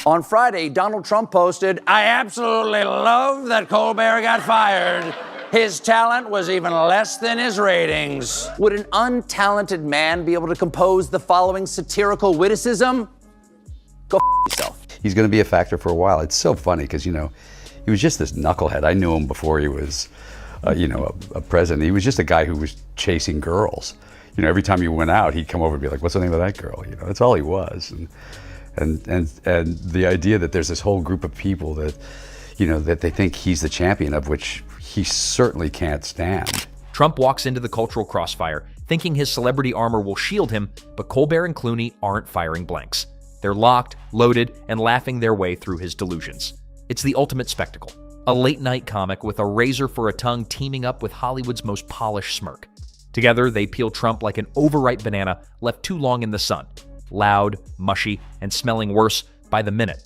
On Friday, Donald Trump posted, "I absolutely love that Colbert got fired. His talent was even less than his ratings." Would an untalented man be able to compose the following satirical witticism? Go yourself. He's going to be a factor for a while. It's so funny because, he was just this knucklehead. I knew him before he was, a president. He was just a guy who was chasing girls. Every time he went out, he'd come over and be like, "What's the name of that girl?" That's all he was. And the idea that there's this whole group of people that, that they think he's the champion of, which he certainly can't stand. Trump walks into the cultural crossfire, thinking his celebrity armor will shield him, but Colbert and Clooney aren't firing blanks. They're locked, loaded, and laughing their way through his delusions. It's the ultimate spectacle. A late-night comic with a razor for a tongue teaming up with Hollywood's most polished smirk. Together, they peel Trump like an overripe banana left too long in the sun. Loud, mushy, and smelling worse by the minute.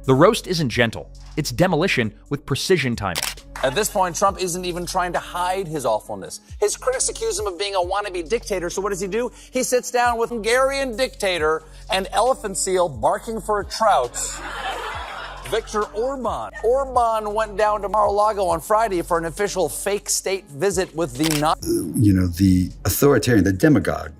The roast isn't gentle. It's demolition with precision timing. At this point, Trump isn't even trying to hide his awfulness. His critics accuse him of being a wannabe dictator, so what does he do? He sits down with Hungarian dictator and elephant seal barking for a trout, Viktor Orban. Orban went down to Mar-a-Lago on Friday for an official fake state visit with the the authoritarian, the demagogue,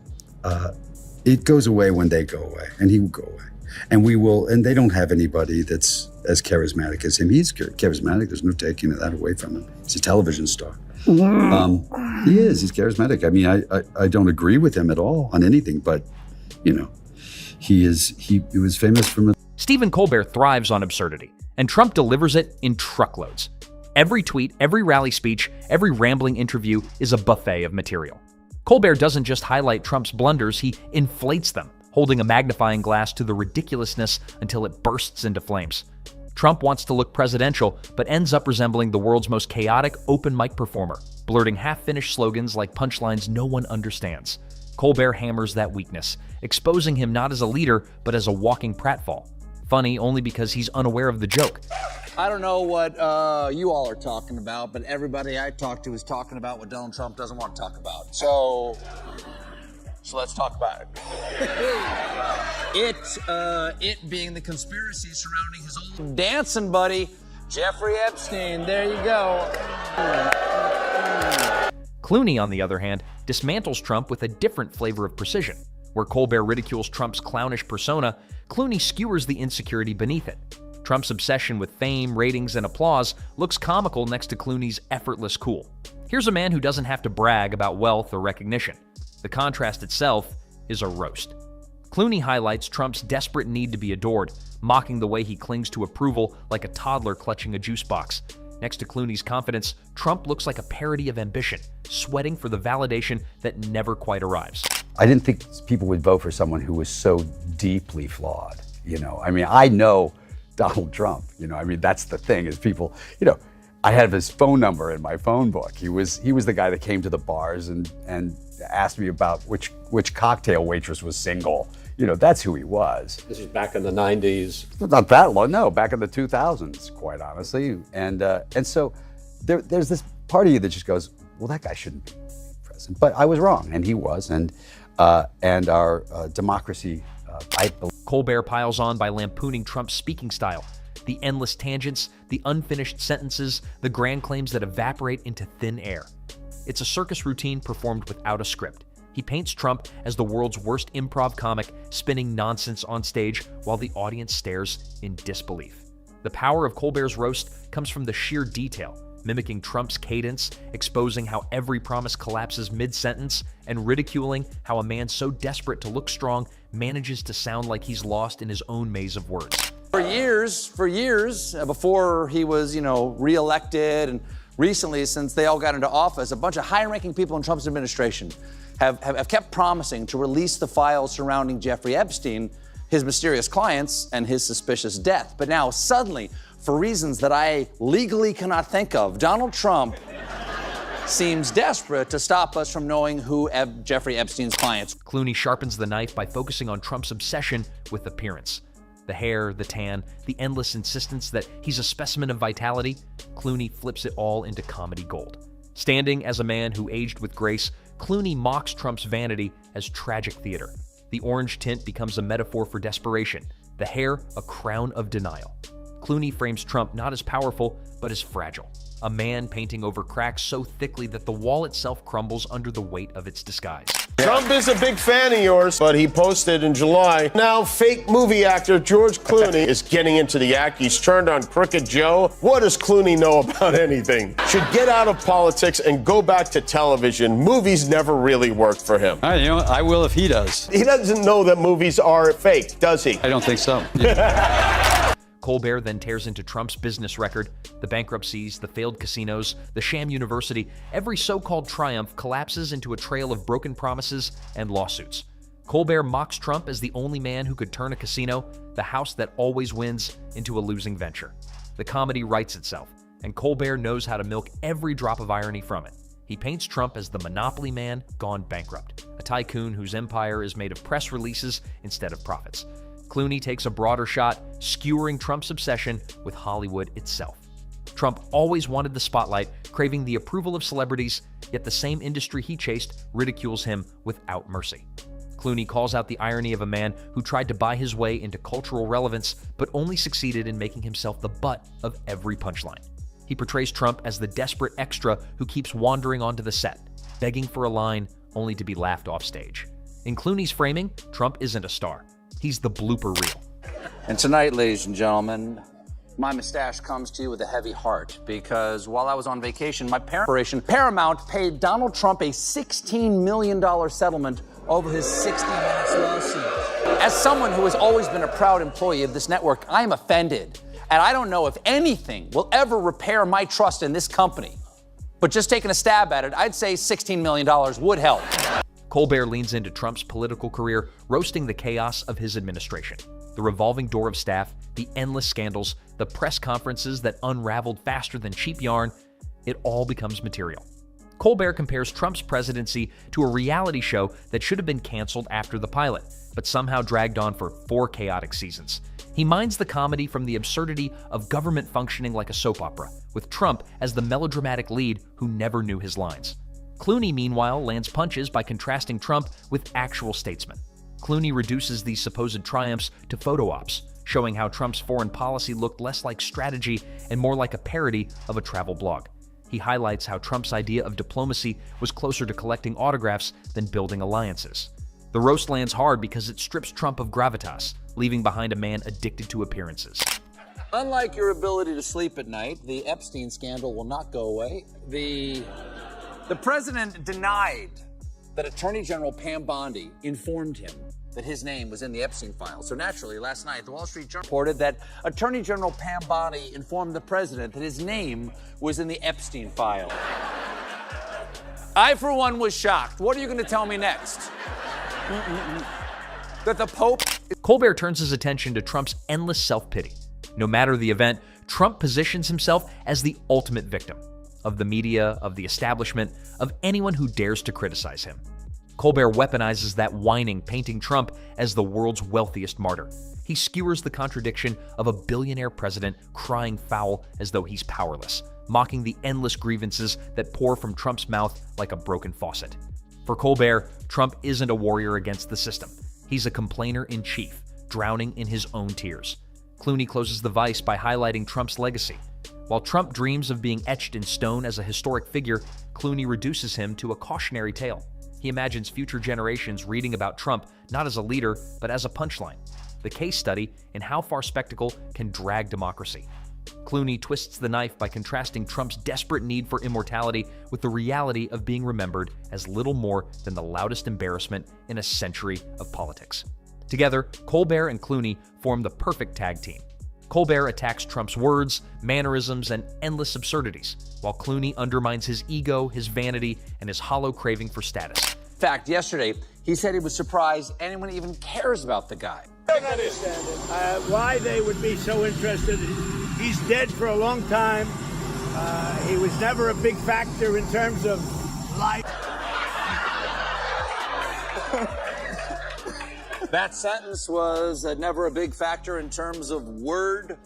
it goes away when they go away, and he will go away. And we will, and they don't have anybody that's as charismatic as him. He's charismatic. There's no taking that away from him. He's a television star. He is. He's charismatic. I mean, I don't agree with him at all on anything, but, he was famous from Stephen Colbert thrives on absurdity, and Trump delivers it in truckloads. Every tweet, every rally speech, every rambling interview is a buffet of material. Colbert doesn't just highlight Trump's blunders, he inflates them, holding a magnifying glass to the ridiculousness until it bursts into flames. Trump wants to look presidential, but ends up resembling the world's most chaotic open mic performer, blurting half-finished slogans like punchlines no one understands. Colbert hammers that weakness, exposing him not as a leader, but as a walking pratfall. Funny only because he's unaware of the joke. I don't know what you all are talking about, but everybody I talk to is talking about what Donald Trump doesn't want to talk about. So let's talk about it. It being the conspiracy surrounding his old dancing buddy, Jeffrey Epstein. There you go. Clooney, on the other hand, dismantles Trump with a different flavor of precision. Where Colbert ridicules Trump's clownish persona, Clooney skewers the insecurity beneath it. Trump's obsession with fame, ratings, and applause looks comical next to Clooney's effortless cool. Here's a man who doesn't have to brag about wealth or recognition. The contrast itself is a roast. Clooney highlights Trump's desperate need to be adored, mocking the way he clings to approval like a toddler clutching a juice box. Next to Clooney's confidence, Trump looks like a parody of ambition, sweating for the validation that never quite arrives. I didn't think people would vote for someone who was so deeply flawed. I know Donald Trump. That's the thing is people, I have his phone number in my phone book. He was the guy that came to the bars and asked me about which cocktail waitress was single. That's who he was. This is back in the 90s. Not that long, no, back in the 2000s, quite honestly. And so there's this part of you that just goes, well, that guy shouldn't be president. But I was wrong, and he was. And our democracy, I believe. Colbert piles on by lampooning Trump's speaking style. The endless tangents, the unfinished sentences, the grand claims that evaporate into thin air. It's a circus routine performed without a script. He paints Trump as the world's worst improv comic, spinning nonsense on stage while the audience stares in disbelief. The power of Colbert's roast comes from the sheer detail, mimicking Trump's cadence, exposing how every promise collapses mid-sentence, and ridiculing how a man so desperate to look strong manages to sound like he's lost in his own maze of words. For years, before he was, reelected, and recently, since they all got into office, a bunch of high-ranking people in Trump's administration have kept promising to release the files surrounding Jeffrey Epstein, his mysterious clients, and his suspicious death. But now, suddenly, for reasons that I legally cannot think of, Donald Trump seems desperate to stop us from knowing who Jeffrey Epstein's clients. Clooney sharpens the knife by focusing on Trump's obsession with appearance. The hair, the tan, the endless insistence that he's a specimen of vitality, Clooney flips it all into comedy gold. Standing as a man who aged with grace, Clooney mocks Trump's vanity as tragic theater. The orange tint becomes a metaphor for desperation. the hair a crown of denial. Clooney frames Trump not as powerful, but as fragile, a man painting over cracks so thickly that the wall itself crumbles under the weight of its disguise. Trump is a big fan of yours, but he posted in July, now fake movie actor George Clooney is getting into the act. He's turned on Crooked Joe. What does Clooney know about anything? Should get out of politics and go back to television. Movies never really worked for him. I will if he does. He doesn't know that movies are fake, does he? I don't think so. Colbert then tears into Trump's business record, the bankruptcies, the failed casinos, the sham university. Every so-called triumph collapses into a trail of broken promises and lawsuits. Colbert mocks Trump as the only man who could turn a casino, the house that always wins, into a losing venture. The comedy writes itself, and Colbert knows how to milk every drop of irony from it. He paints Trump as the monopoly man gone bankrupt, a tycoon whose empire is made of press releases instead of profits. Clooney takes a broader shot, skewering Trump's obsession with Hollywood itself. Trump always wanted the spotlight, craving the approval of celebrities, yet the same industry he chased ridicules him without mercy. Clooney calls out the irony of a man who tried to buy his way into cultural relevance, but only succeeded in making himself the butt of every punchline. He portrays Trump as the desperate extra who keeps wandering onto the set, begging for a line only to be laughed off stage. In Clooney's framing, Trump isn't a star. He's the blooper reel. And tonight, ladies and gentlemen, my mustache comes to you with a heavy heart because while I was on vacation, my Paramount paid Donald Trump a $16 million settlement over his 60 Minutes lawsuit. As someone who has always been a proud employee of this network, I am offended. And I don't know if anything will ever repair my trust in this company. But just taking a stab at it, I'd say $16 million would help. Colbert leans into Trump's political career, roasting the chaos of his administration. The revolving door of staff, the endless scandals, the press conferences that unraveled faster than cheap yarn, it all becomes material. Colbert compares Trump's presidency to a reality show that should have been canceled after the pilot, but somehow dragged on for 4 chaotic seasons. He mines the comedy from the absurdity of government functioning like a soap opera, with Trump as the melodramatic lead who never knew his lines. Clooney, meanwhile, lands punches by contrasting Trump with actual statesmen. Clooney reduces these supposed triumphs to photo ops, showing how Trump's foreign policy looked less like strategy and more like a parody of a travel blog. He highlights how Trump's idea of diplomacy was closer to collecting autographs than building alliances. The roast lands hard because it strips Trump of gravitas, leaving behind a man addicted to appearances. Unlike your ability to sleep at night, the Epstein scandal will not go away. The president denied that Attorney General Pam Bondi informed him that his name was in the Epstein file. So naturally, last night, the Wall Street Journal reported that Attorney General Pam Bondi informed the president that his name was in the Epstein file. I, for one, was shocked. What are you going to tell me next? That the Pope... Colbert turns his attention to Trump's endless self-pity. No matter the event, Trump positions himself as the ultimate victim of the media, of the establishment, of anyone who dares to criticize him. Colbert weaponizes that whining, painting Trump as the world's wealthiest martyr. He skewers the contradiction of a billionaire president crying foul as though he's powerless, mocking the endless grievances that pour from Trump's mouth like a broken faucet. For Colbert, Trump isn't a warrior against the system. He's a complainer in chief, drowning in his own tears. Clooney closes the vice by highlighting Trump's legacy. While Trump dreams of being etched in stone as a historic figure, Clooney reduces him to a cautionary tale. He imagines future generations reading about Trump not as a leader, but as a punchline, the case study in how far spectacle can drag democracy. Clooney twists the knife by contrasting Trump's desperate need for immortality with the reality of being remembered as little more than the loudest embarrassment in a century of politics. Together, Colbert and Clooney form the perfect tag team. Colbert attacks Trump's words, mannerisms, and endless absurdities, while Clooney undermines his ego, his vanity, and his hollow craving for status. In fact, yesterday, he said he was surprised anyone even cares about the guy. I don't understand it. Why they would be so interested. He's dead for a long time. He was never a big factor in terms of life. That sentence was never a big factor in terms of word.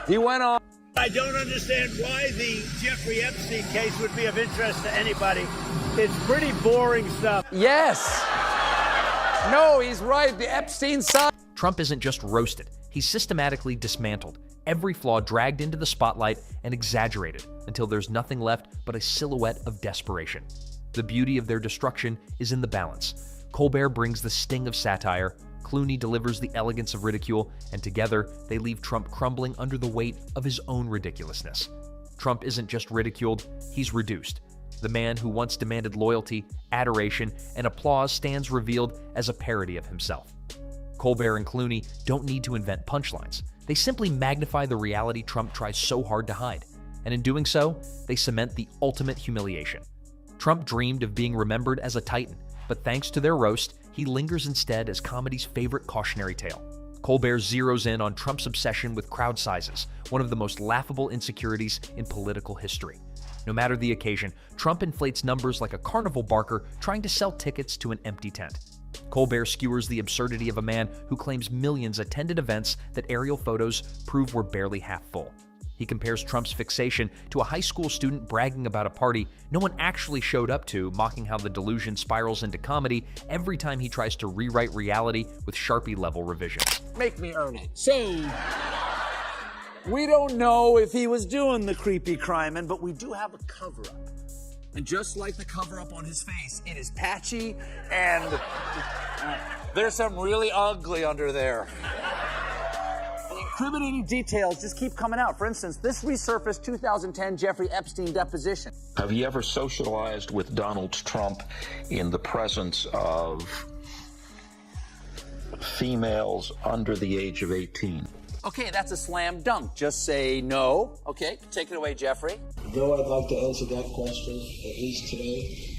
He went on. I don't understand why the Jeffrey Epstein case would be of interest to anybody. It's pretty boring stuff. Yes. No, he's right. The Epstein side. Trump isn't just roasted, he's systematically dismantled, every flaw dragged into the spotlight and exaggerated until there's nothing left but a silhouette of desperation. The beauty of their destruction is in the balance. Colbert brings the sting of satire, Clooney delivers the elegance of ridicule, and together they leave Trump crumbling under the weight of his own ridiculousness. Trump isn't just ridiculed, he's reduced. The man who once demanded loyalty, adoration, and applause stands revealed as a parody of himself. Colbert and Clooney don't need to invent punchlines. They simply magnify the reality Trump tries so hard to hide. And in doing so, they cement the ultimate humiliation. Trump dreamed of being remembered as a titan, but thanks to their roast, he lingers instead as comedy's favorite cautionary tale. Colbert zeroes in on Trump's obsession with crowd sizes, one of the most laughable insecurities in political history. No matter the occasion, Trump inflates numbers like a carnival barker trying to sell tickets to an empty tent. Colbert skewers the absurdity of a man who claims millions attended events that aerial photos prove were barely half full. He compares Trump's fixation to a high school student bragging about a party no one actually showed up to, mocking how the delusion spirals into comedy every time he tries to rewrite reality with Sharpie-level revisions. Make me earn it. So, we don't know if he was doing the creepy crime, but we do have a cover-up. And just like the cover-up on his face, it is patchy and there's some really ugly under there. The incriminating details just keep coming out. For instance, this resurfaced 2010 Jeffrey Epstein deposition. Have you ever socialized with Donald Trump in the presence of females under the age of 18? Okay, that's a slam dunk. Just say no. Okay, take it away, Jeffrey. Though I'd like to answer that question, at least today.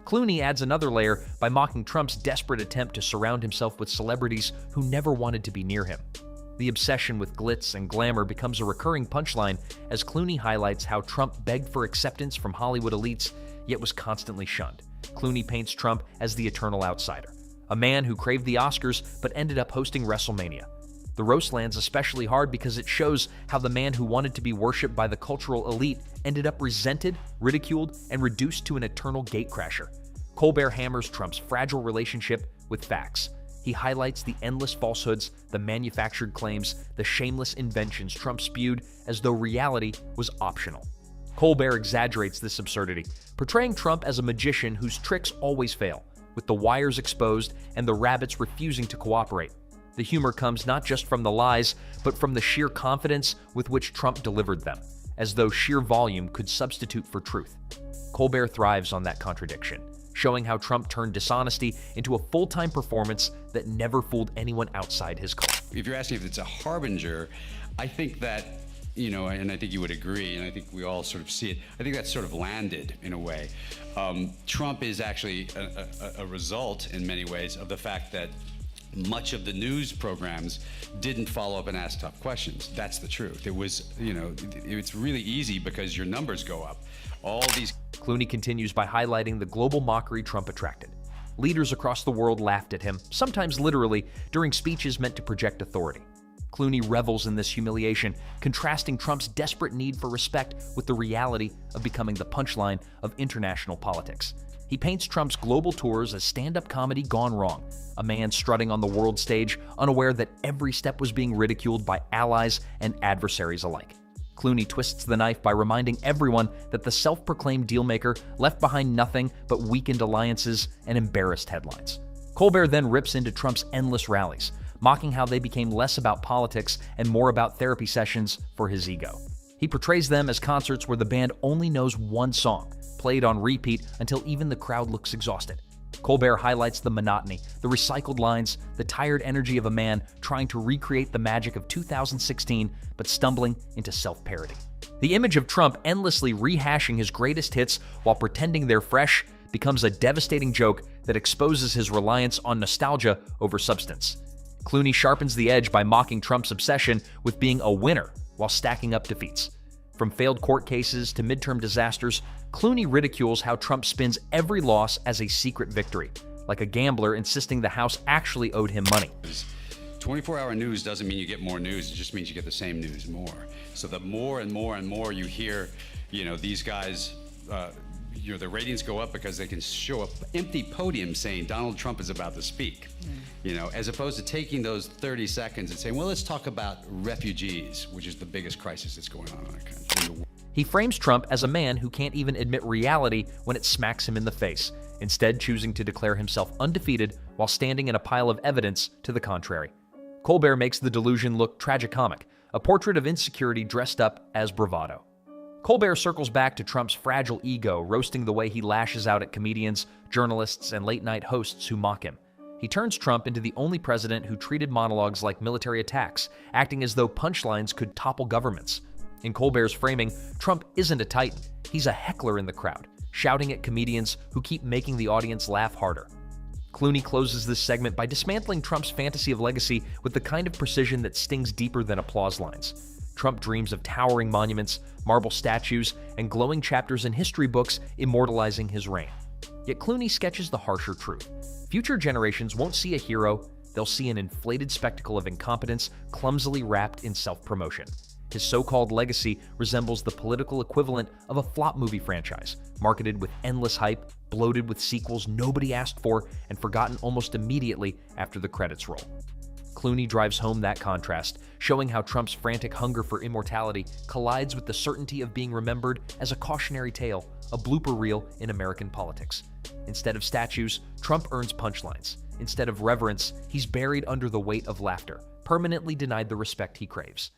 Clooney adds another layer by mocking Trump's desperate attempt to surround himself with celebrities who never wanted to be near him. The obsession with glitz and glamour becomes a recurring punchline as Clooney highlights how Trump begged for acceptance from Hollywood elites, yet was constantly shunned. Clooney paints Trump as the eternal outsider, a man who craved the Oscars but ended up hosting WrestleMania. The roast lands especially hard because it shows how the man who wanted to be worshipped by the cultural elite ended up resented, ridiculed, and reduced to an eternal gatecrasher. Colbert hammers Trump's fragile relationship with facts. He highlights the endless falsehoods, the manufactured claims, the shameless inventions Trump spewed as though reality was optional. Colbert exaggerates this absurdity, portraying Trump as a magician whose tricks always fail, with the wires exposed and the rabbits refusing to cooperate. The humor comes not just from the lies, but from the sheer confidence with which Trump delivered them, as though sheer volume could substitute for truth. Colbert thrives on that contradiction, showing how Trump turned dishonesty into a full-time performance that never fooled anyone outside his cult. If you're asking if it's a harbinger, I think that, you know, and I think you would agree, and I think we all sort of see it, I think that's sort of landed in a way. Trump is actually a result in many ways of the fact that much of the news programs didn't follow up and ask tough questions. That's the truth. It was, you know, it's really easy because your numbers go up. All these. Clooney continues by highlighting the global mockery Trump attracted. Leaders across the world laughed at him, sometimes literally, during speeches meant to project authority. Clooney revels in this humiliation, contrasting Trump's desperate need for respect with the reality of becoming the punchline of international politics. He paints Trump's global tours as stand-up comedy gone wrong, a man strutting on the world stage, unaware that every step was being ridiculed by allies and adversaries alike. Clooney twists the knife by reminding everyone that the self-proclaimed dealmaker left behind nothing but weakened alliances and embarrassed headlines. Colbert then rips into Trump's endless rallies, mocking how they became less about politics and more about therapy sessions for his ego. He portrays them as concerts where the band only knows one song, played on repeat until even the crowd looks exhausted. Colbert highlights the monotony, the recycled lines, the tired energy of a man trying to recreate the magic of 2016 but stumbling into self-parody. The image of Trump endlessly rehashing his greatest hits while pretending they're fresh becomes a devastating joke that exposes his reliance on nostalgia over substance. Clooney sharpens the edge by mocking Trump's obsession with being a winner while stacking up defeats. From failed court cases to midterm disasters, Clooney ridicules how Trump spins every loss as a secret victory, like a gambler insisting the House actually owed him money. 24-hour news doesn't mean you get more news, it just means you get the same news more. So the more and more and more you hear, you know, these guys the ratings go up because they can show an empty podium saying Donald Trump is about to speak, as opposed to taking those 30 seconds and saying, well, let's talk about refugees, which is the biggest crisis that's going on in our country. He frames Trump as a man who can't even admit reality when it smacks him in the face, instead choosing to declare himself undefeated while standing in a pile of evidence to the contrary. Colbert makes the delusion look tragicomic, a portrait of insecurity dressed up as bravado. Colbert circles back to Trump's fragile ego, roasting the way he lashes out at comedians, journalists, and late-night hosts who mock him. He turns Trump into the only president who treated monologues like military attacks, acting as though punchlines could topple governments. In Colbert's framing, Trump isn't a titan. He's a heckler in the crowd, shouting at comedians who keep making the audience laugh harder. Clooney closes this segment by dismantling Trump's fantasy of legacy with the kind of precision that stings deeper than applause lines. Trump dreams of towering monuments, marble statues, and glowing chapters in history books immortalizing his reign. Yet Clooney sketches the harsher truth. Future generations won't see a hero, they'll see an inflated spectacle of incompetence clumsily wrapped in self-promotion. His so-called legacy resembles the political equivalent of a flop movie franchise, marketed with endless hype, bloated with sequels nobody asked for, and forgotten almost immediately after the credits roll. Clooney drives home that contrast, showing how Trump's frantic hunger for immortality collides with the certainty of being remembered as a cautionary tale, a blooper reel in American politics. Instead of statues, Trump earns punchlines. Instead of reverence, he's buried under the weight of laughter, permanently denied the respect he craves.